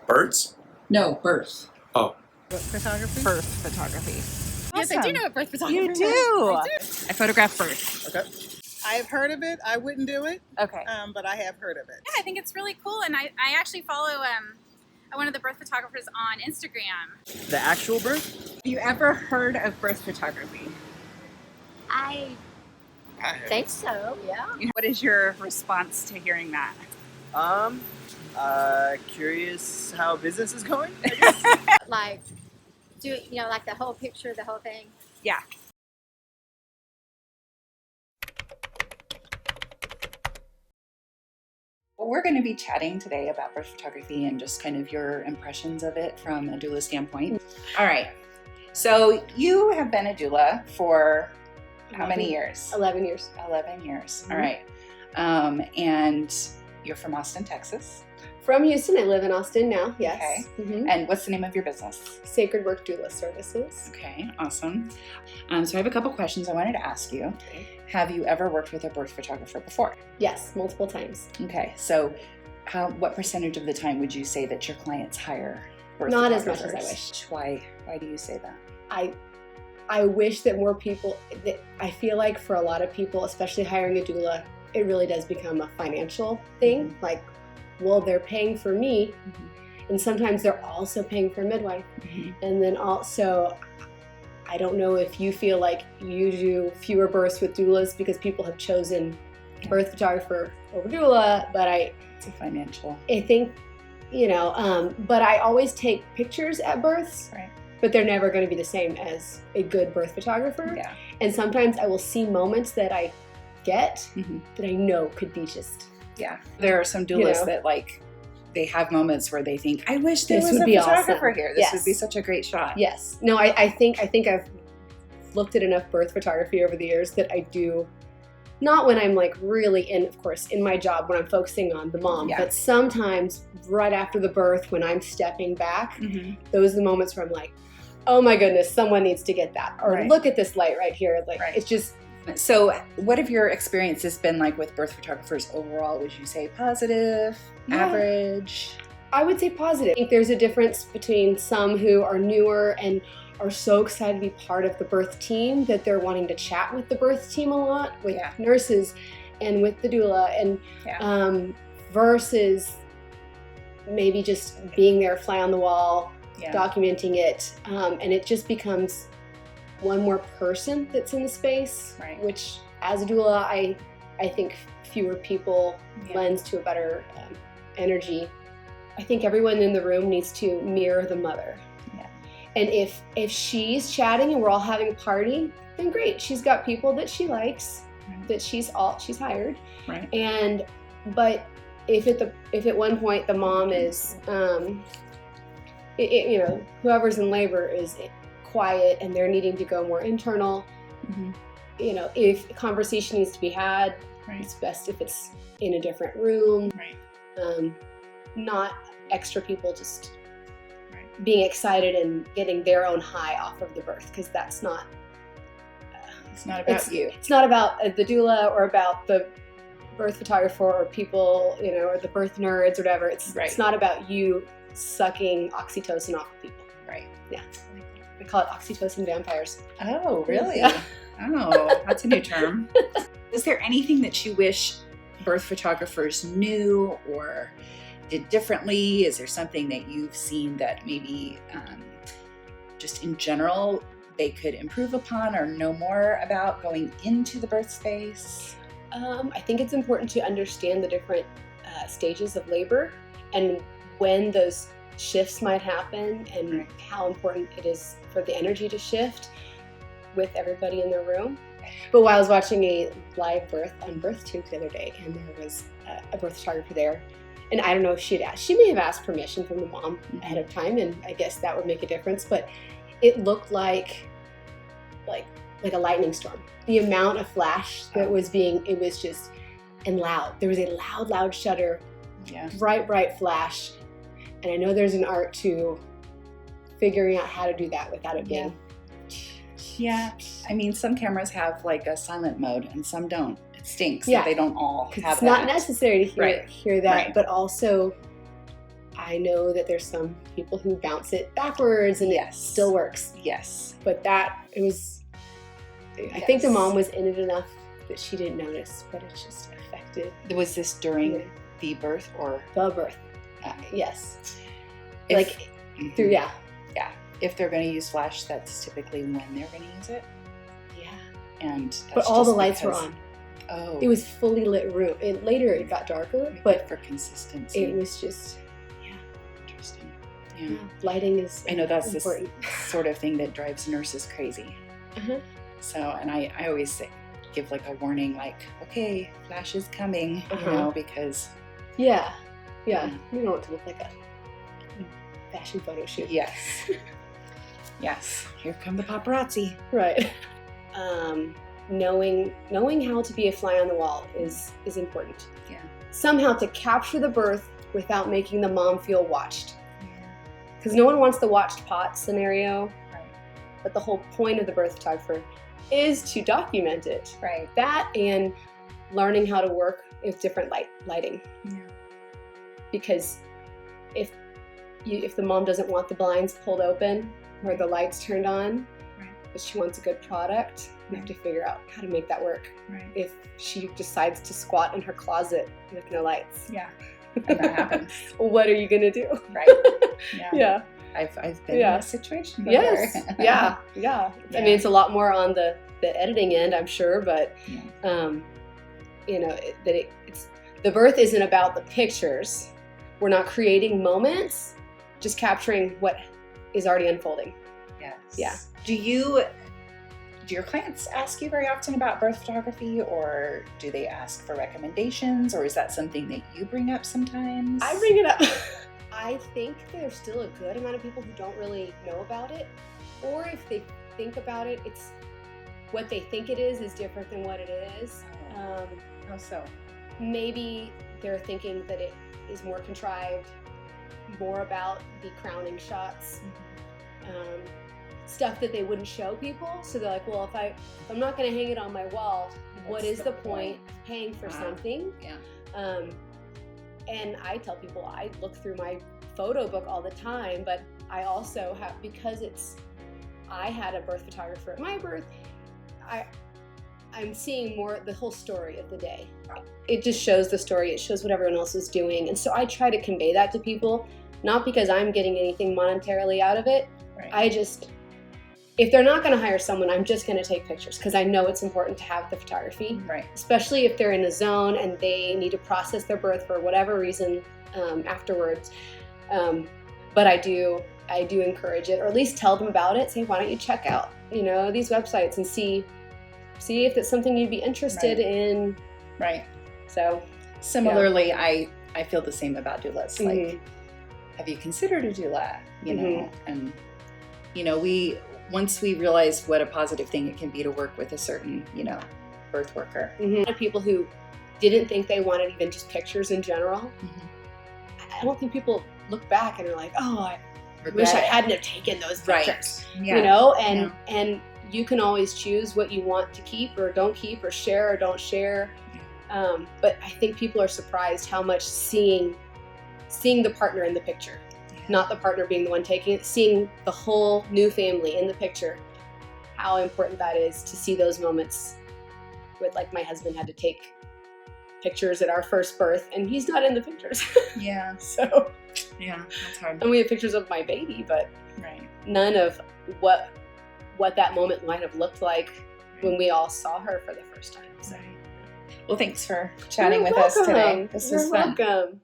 Birds? No, birth. Oh. Photography? Birth photography. Yes, I do know what birth photography You is. do. I do. I photograph birth. Okay. I've heard of it. I wouldn't do it, Okay. but I have heard of it. Yeah, I think it's really cool, and I actually follow one of the birth photographers on Instagram. The actual birth? Have you ever heard of birth photography? I think so, yeah. What is your response to hearing that? Curious how business is going? Like, like the whole picture, the whole thing. Yeah. Well, we're going to be chatting today about birth photography and just kind of your impressions of it from a doula standpoint. All right. So you have been a doula for how many years? 11 years. 11 years. All right. And you're from Austin, Texas. From Houston. I live in Austin now, yes. Okay. And what's the name of your business? Sacred Work Doula Services. Okay, awesome. So I have a couple questions I wanted to ask you. Okay. Have you ever worked with a birth photographer before? Yes, multiple times. Okay, so what percentage of the time would you say that your clients hire birth Not photographers? as much as I wish. Why do you say that? I wish that more people, I feel like for a lot of people, especially hiring a doula, it really does become a financial thing. Mm-hmm. Like, well, they're paying for me, Mm-hmm. and sometimes they're also paying for a midwife. Mm-hmm. And then also, I don't know if you feel like you do fewer births with doulas because people have chosen birth photographer over doula, but It's a financial. I think, but I always take pictures at births, Right. but they're never going to be the same as a good birth photographer. Yeah. And sometimes I will see moments that I get Mm-hmm. that I know could be just, Yeah. There are some doulas that they have moments where they think, I wish there This was would a be photographer awesome. here. This Yes. would be such a great shot. yes. No, I think I've looked at enough birth photography over the years that I do, not when I'm like really in my job, when I'm focusing on the mom, Yeah. but sometimes right after the birth when I'm stepping back, Mm-hmm. those are the moments where I'm like, oh my goodness, someone needs to get that. Or Right. look at this light right here. Like, Right. it's just, So what have your experiences been like with birth photographers overall? Would you say positive, Yeah. average? I would say positive. I think there's a difference between some who are newer and are so excited to be part of the birth team that they're wanting to chat with the birth team a lot, with Yeah. nurses and with the doula, and versus maybe just being there, fly on the wall, Yeah. documenting it, and it just becomes one more person that's in the space, Right. which as a doula, I think fewer people Yeah. lends to a better energy. I think everyone in the room needs to mirror the mother. Yeah. And if she's chatting and we're all having a party, then great. She's got people that she likes, Right. that she's hired. Right. But if at one point the mom is, whoever's in labor is quiet and they're needing to go more internal, Mm-hmm. if a conversation needs to be had, Right. it's best if it's in a different room. Right. Not extra people just Right. being excited and getting their own high off of the birth, because that's not. It's not about you. It's not about the doula or about the birth photographer or people, or the birth nerds or whatever. It's not about you sucking oxytocin off of people. Right. Yeah. We call it oxytocin vampires. Oh, really? Yeah. Oh, that's a new term. Is there anything that you wish birth photographers knew or did differently? Is there something that you've seen that maybe just in general they could improve upon or know more about going into the birth space? I think it's important to understand the different stages of labor and when those shifts might happen, and Right. how important it is for the energy to shift with everybody in the room. But while I was watching a live birth on BirthTube the other day, and there was a birth photographer there, and I don't know if she may have asked permission from the mom ahead of time, and I guess that would make a difference, but it looked like a lightning storm. The amount of flash that was it was just, and loud. There was a loud shutter, Yeah. bright flash. And I know there's an art to figuring out how to do that without it being. Yeah. I mean, some cameras have like a silent mode and some don't. It stinks Yeah. that they don't all have It's not that. necessary to hear that, Right. but also I know that there's some people who bounce it backwards and Yes. it still works. Yes. But I think the mom was in it enough that she didn't notice, but it just affected Was this during Yeah. the birth or the birth. uh, Yes. if- Like, through, yeah. if they're going to use flash, that's typically when they're going to use it. Yeah. And But that's all the just lights were because- on. Oh, It was fully lit room. Later it got darker, but for consistency. it was just, Interesting. Yeah. lighting is I know that's the important. sort of thing that drives nurses crazy. Uh-huh. So, and I always give like a warning, like, okay, flash is coming, Uh-huh. you know, because Yeah. Yeah. Yeah. You don't want it to look like a fashion photo shoot. yes, yes, here come the paparazzi. Right. Knowing how to be a fly on the wall is important. Yeah. Somehow to capture the birth without making the mom feel watched. Because no one wants the watched pot scenario. Right. But the whole point of the birth photographer is to document it. Right. That and learning how to work with different lighting. Yeah. Because if the mom doesn't want the blinds pulled open or the lights turned on, Right. but she wants a good product, you have to figure out how to make that work. Right. If she decides to squat in her closet with no lights, Yeah. And that happens. what are you gonna do? Right. Yeah. Yeah. I've been in Yeah. that situation. Yes. before. Yeah. Yeah. I mean, it's a lot more on the editing end, I'm sure, but Yeah. it's the birth isn't about the pictures. We're not creating moments, just capturing what is already unfolding. Yes. Yeah. Do your clients ask you very often about birth photography, or do they ask for recommendations, or is that something that you bring up sometimes? I bring it up. I think there's still a good amount of people who don't really know about it, or if they think about it, it's what they think it is different than what it is. How so? Maybe they're thinking that it is more contrived, more about the crowning shots, stuff that they wouldn't show people. So they're like, well, if I'm not going to hang it on my wall, what What's is the the point of paying for something? Yeah. And I tell people I look through my photo book all the time, but I also have, because I had a birth photographer at my birth, I'm seeing more the whole story of the day. It just shows the story, it shows what everyone else is doing. And so I try to convey that to people, not because I'm getting anything monetarily out of it. Right. If they're not going to hire someone, I'm just going to take pictures because I know it's important to have the photography. Right. Especially if they're in a zone and they need to process their birth for whatever reason afterwards. But I do encourage it, or at least tell them about it. Say, why don't you check out, these websites and see if it's something you'd be interested in. Right. So similarly, I feel the same about doulas. Like, Mhm. have you considered a doula? Mhm. And once we realize what a positive thing it can be to work with a certain, birth worker. A lot of people who didn't think they wanted even just pictures in general. I don't think people look back and are like, oh, I wish I hadn't have taken those pictures. Right. Yeah. And you can always choose what you want to keep or don't keep, or share or don't share. But I think people are surprised how much seeing the partner in the picture, not the partner being the one taking it, seeing the whole new family in the picture, how important that is to see those moments with, like, my husband had to take pictures at our first birth and he's not in the pictures. Yeah. So, Yeah. That's hard. and we have pictures of my baby, but Right. none of what that moment might have looked like when we all saw her for the first time. So. Well, thanks for chatting You're with us today. welcome. This You're was fun. welcome.